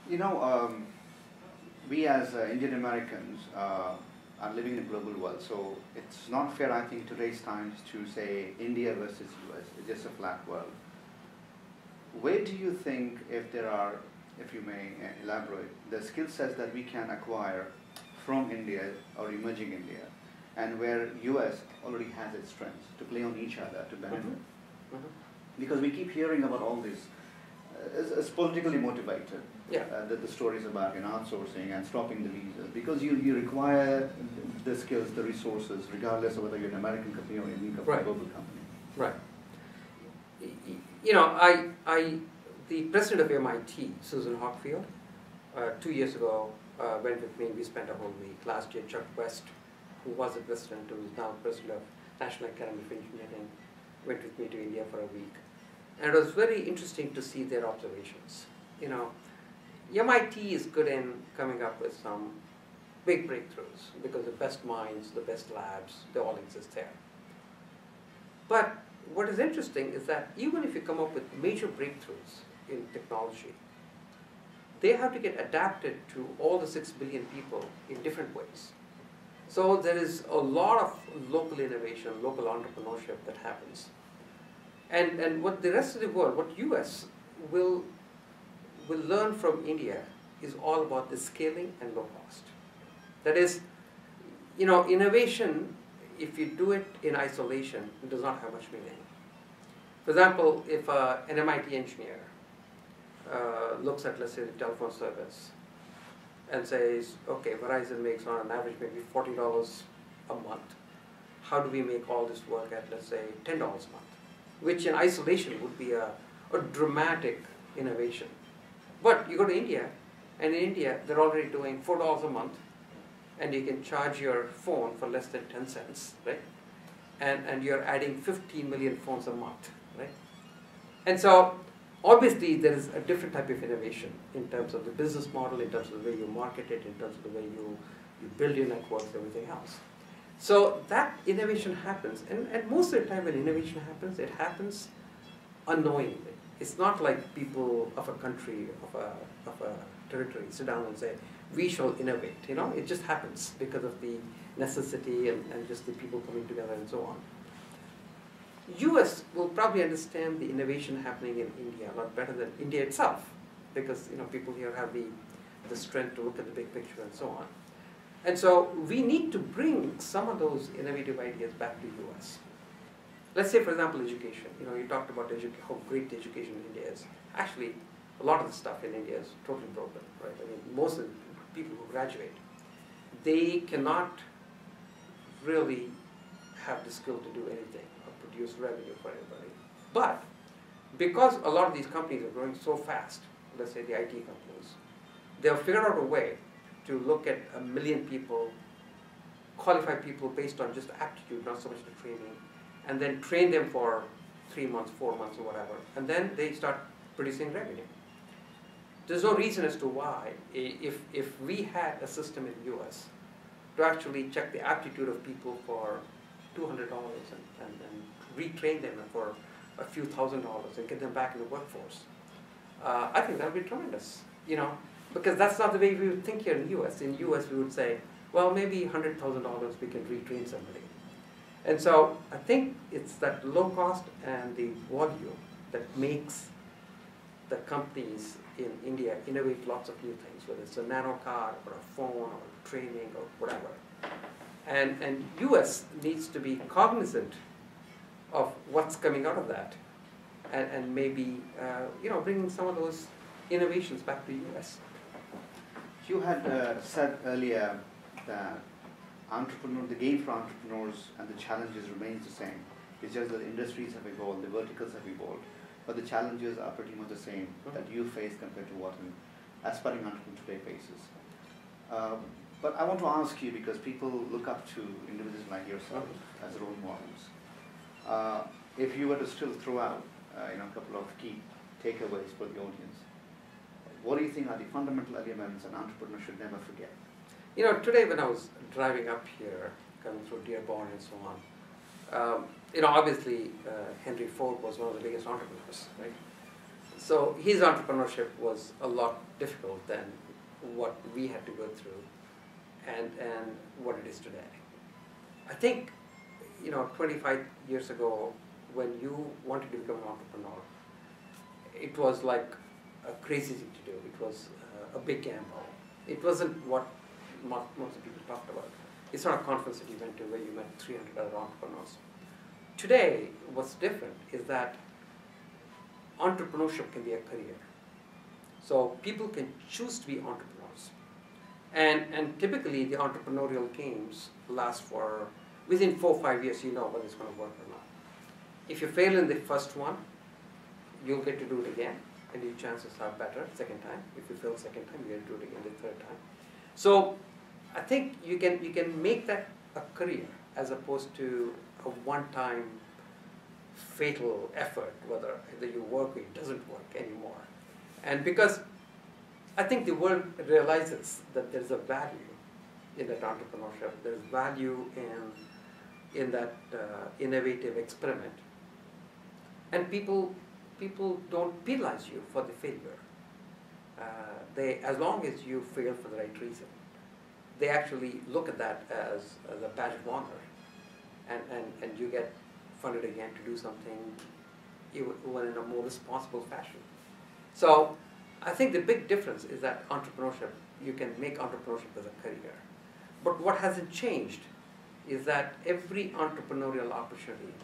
You know, we as Indian Americans are living in a global world, so it's not fair, I think, today's times to say India versus US. It's just a flat world. Where do you think, if there are, if you may elaborate, the skill sets that we can acquire from India or emerging India, and where US already has its strengths to play on each other to benefit? Because we keep hearing about all this. It's politically motivated. Yeah. The stories about outsourcing and stopping the visas, because you require the skills, the resources, regardless of whether you're an American company or a Right. global company. Right. The president of MIT, Susan Hockfield, 2 years ago went with me. We spent a whole week. Last year, Chuck West, who was the president, who is now president of National Academy of Engineering, went with me to India for a week. And it was very interesting to see their observations. MIT is good in coming up with some big breakthroughs because the best minds, the best labs, they all exist there. But what is interesting is that even if you come up with major breakthroughs in technology, they have to get adapted to all the 6 billion people in different ways. So there is a lot of local innovation, local entrepreneurship that happens. And what the rest of the world, what US will learn from India is all about the scaling and low cost. That is, innovation, if you do it in isolation, it does not have much meaning. For example, if an MIT engineer looks at, let's say, the telephone service and says, okay, Verizon makes on an average maybe $40 a month. How do we make all this work at, let's say, $10 a month? Which in isolation would be a dramatic innovation. But you go to India, and in India, they're already doing $4 a month, and you can charge your phone for less than 10 cents, right? And you're adding 15 million phones a month, right? And so, obviously, there is a different type of innovation in terms of the business model, in terms of the way you market it, in terms of the way you build your networks, everything else. So that innovation happens, and most of the time when innovation happens, it happens unknowingly. It's not like people of a country, of a territory sit down and say, we shall innovate. It just happens because of the necessity and just the people coming together and so on. US will probably understand the innovation happening in India a lot better than India itself, because people here have the strength to look at the big picture and so on. And so we need to bring some of those innovative ideas back to US. Let's say, for example, education. You talked about how great the education in India is. Actually, a lot of the stuff in India is totally broken, right? I mean, most of the people who graduate, they cannot really have the skill to do anything or produce revenue for anybody. But because a lot of these companies are growing so fast, let's say the IT companies, they have figured out a way to look at 1 million people, qualify people based on just aptitude, not so much the training, and then train them for 3 months, 4 months, or whatever, and then they start producing revenue. There's no reason as to why, if we had a system in the US to actually check the aptitude of people for $200 and retrain them for a few $1,000s and get them back in the workforce, I think that would be tremendous, because that's not the way we would think here in the US. In the US, we would say, well, maybe $100,000 we can retrain somebody. And so I think it's that low cost and the volume that makes the companies in India innovate lots of new things, whether it's a nano car or a phone or training or whatever. And US needs to be cognizant of what's coming out of that, and maybe bringing some of those innovations back to the US. You had said earlier that the game for entrepreneurs and the challenges remains the same. It's just that the industries have evolved, the verticals have evolved, but the challenges are pretty much the same that you face compared to what an aspiring entrepreneur today faces. But I want to ask you, because people look up to individuals like yourself as role models. If you were to still throw out a couple of key takeaways for the audience, what do you think are the fundamental elements an entrepreneur should never forget? Today when I was driving up here, coming through Dearborn and so on, obviously Henry Ford was one of the biggest entrepreneurs, right? So his entrepreneurship was a lot difficult than what we had to go through and what it is today. I think, 25 years ago, when you wanted to become an entrepreneur, it was like a crazy thing to do. It was a big gamble. It wasn't what most people talked about. It's not a conference that you went to where you met 300 other entrepreneurs. Today, what's different is that entrepreneurship can be a career. So people can choose to be entrepreneurs. And typically the entrepreneurial games last for, within 4 or 5 years, you know whether it's going to work or not. If you fail in the first one, you'll get to do it again, and your chances are better second time. If you fail the second time, you get to do it again the third time. So I think you can make that a career as opposed to a one-time fatal effort, whether you work or it doesn't work anymore. And because I think the world realizes that there's a value in that entrepreneurship, there's value in that innovative experiment, and people don't penalize you for the failure. As long as you fail for the right reason, they actually look at that as a badge of honor, and you get funded again to do something even in a more responsible fashion. So I think the big difference is that entrepreneurship, you can make entrepreneurship as a career. But what hasn't changed is that every entrepreneurial opportunity,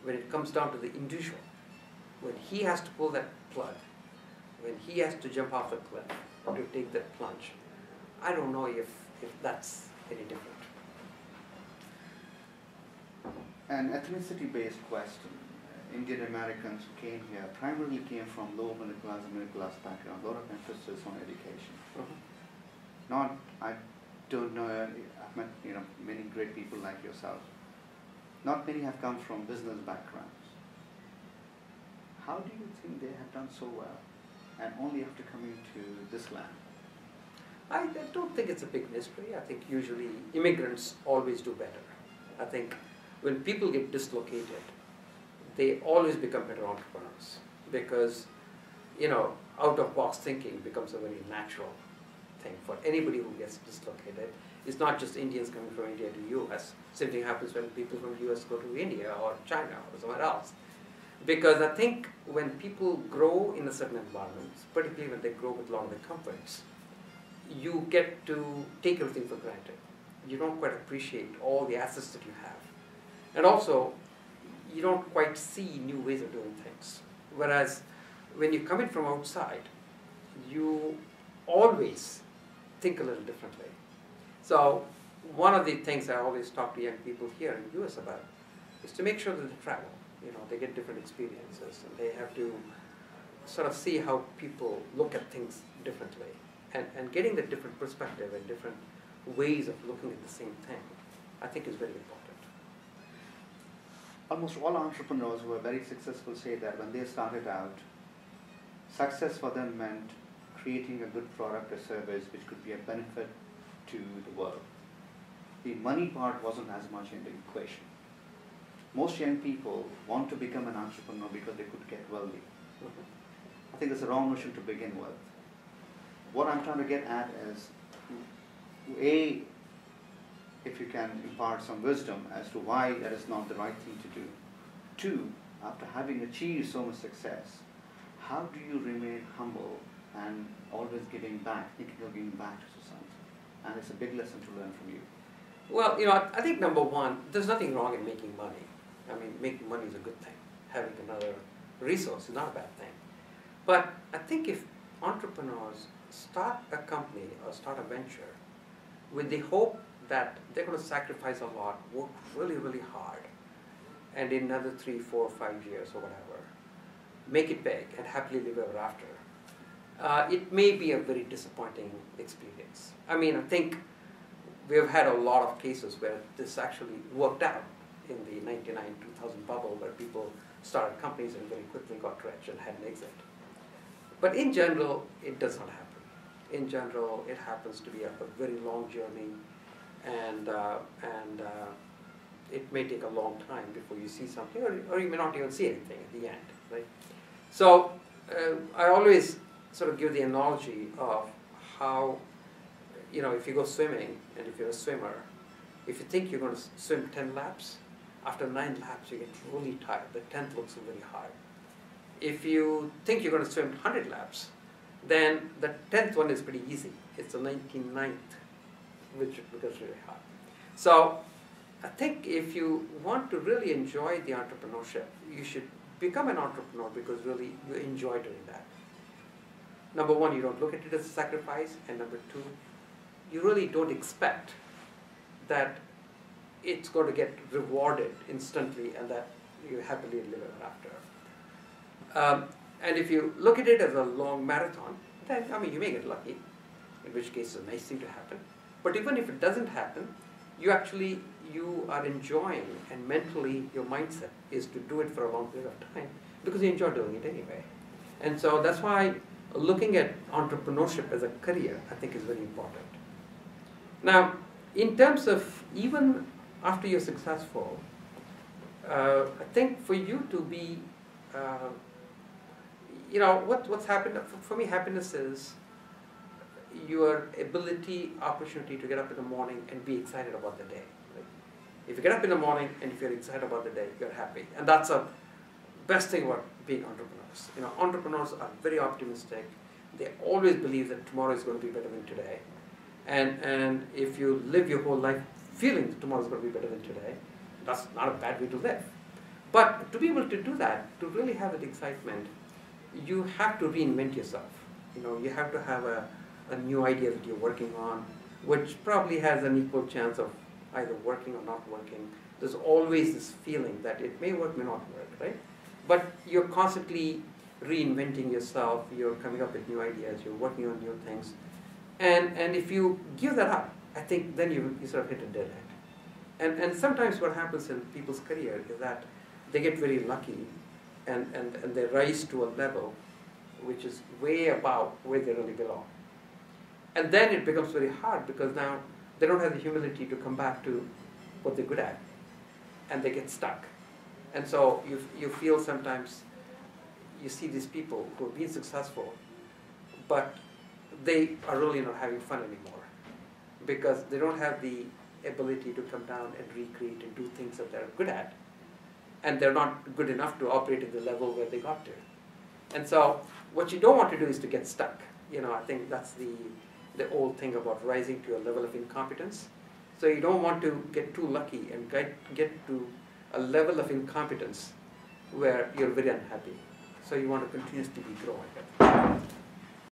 when it comes down to the individual, when he has to pull that plug, when he has to jump off the cliff to take that plunge, I don't know if that's any different. An ethnicity-based question. Indian Americans who came here primarily came from low middle class background. A lot of emphasis on education. I don't know. I've met many great people like yourself. Not many have come from business backgrounds. How do you think they have done so well, and only after coming to this land? I don't think it's a big mystery. I think usually immigrants always do better. I think when people get dislocated, they always become better entrepreneurs because, out-of-box thinking becomes a very natural thing for anybody who gets dislocated. It's not just Indians coming from India to US. Same thing happens when people from US go to India or China or somewhere else. Because I think when people grow in a certain environment, particularly when they grow with a lot of the comforts, you get to take everything for granted. You don't quite appreciate all the assets that you have. And also, you don't quite see new ways of doing things. Whereas when you come in from outside, you always think a little differently. So one of the things I always talk to young people here in the US about is to make sure that they travel. They get different experiences, and they have to sort of see how people look at things differently. And getting the different perspective and different ways of looking at the same thing, I think is very important. Almost all entrepreneurs who are very successful say that when they started out, success for them meant creating a good product or service which could be a benefit to the world. The money part wasn't as much in the equation. Most young people want to become an entrepreneur because they could get wealthy. I think it's a wrong notion to begin with. What I'm trying to get at is, A, if you can impart some wisdom as to why that is not the right thing to do. 2, after having achieved so much success, how do you remain humble and always giving back, thinking of giving back to society? And it's a big lesson to learn from you. Well, I think number one, there's nothing wrong in making money. I mean, making money is a good thing. Having another resource is not a bad thing. But I think if entrepreneurs start a company or start a venture with the hope that they're going to sacrifice a lot, work really, really hard, and in another 3, 4, 5 years or whatever, make it big and happily live ever after, it may be a very disappointing experience. I mean, I think we've had a lot of cases where this actually worked out in the 99-2000 bubble, where people started companies and very quickly got rich and had an exit. But in general, it does not happen. In general, it happens to be a very long journey, and it may take a long time before you see something, or you may not even see anything at the end, right? So I always sort of give the analogy of how, if you go swimming, and if you're a swimmer, if you think you're going to swim 10 laps, after 9 laps you get really tired. The 10th looks very hard. If you think you're going to swim 100 laps, then the 10th one is pretty easy. It's the 99th, which becomes really hard. So I think if you want to really enjoy the entrepreneurship, you should become an entrepreneur because really you enjoy doing that. Number one, you don't look at it as a sacrifice, and number two, you really don't expect that it's going to get rewarded instantly and that you happily live ever after. And if you look at it as a long marathon, then you may get lucky, in which case it's a nice thing to happen. But even if it doesn't happen, you are enjoying, and mentally your mindset is to do it for a long period of time because you enjoy doing it anyway. And so that's why looking at entrepreneurship as a career, I think, is very important. Now, in terms of even after you're successful, I think for you to be, what's happened, for me, happiness is your opportunity to get up in the morning and be excited about the day. Right? If you get up in the morning and if you're excited about the day, you're happy. And that's the best thing about being entrepreneurs. Entrepreneurs are very optimistic. They always believe that tomorrow is going to be better than today. And if you live your whole life feeling that tomorrow is going to be better than today, that's not a bad way to live. But to be able to do that, to really have that excitement, you have to reinvent yourself. You have to have a new idea that you're working on, which probably has an equal chance of either working or not working. There's always this feeling that it may work, may not work, right? But you're constantly reinventing yourself, you're coming up with new ideas, you're working on new things. And if you give that up, I think then you sort of hit a dead end. And sometimes what happens in people's career is that they get very lucky and they rise to a level which is way above where they really belong. And then it becomes very hard because now they don't have the humility to come back to what they're good at, and they get stuck. And so you feel sometimes, you see these people who have been successful, but they are really not having fun anymore because they don't have the ability to come down and recreate and do things that they're good at, and they're not good enough to operate at the level where they got to. And so what you don't want to do is to get stuck. I think that's the old thing about rising to a level of incompetence. So you don't want to get too lucky and get to a level of incompetence where you're very unhappy. So you want to continuously be growing.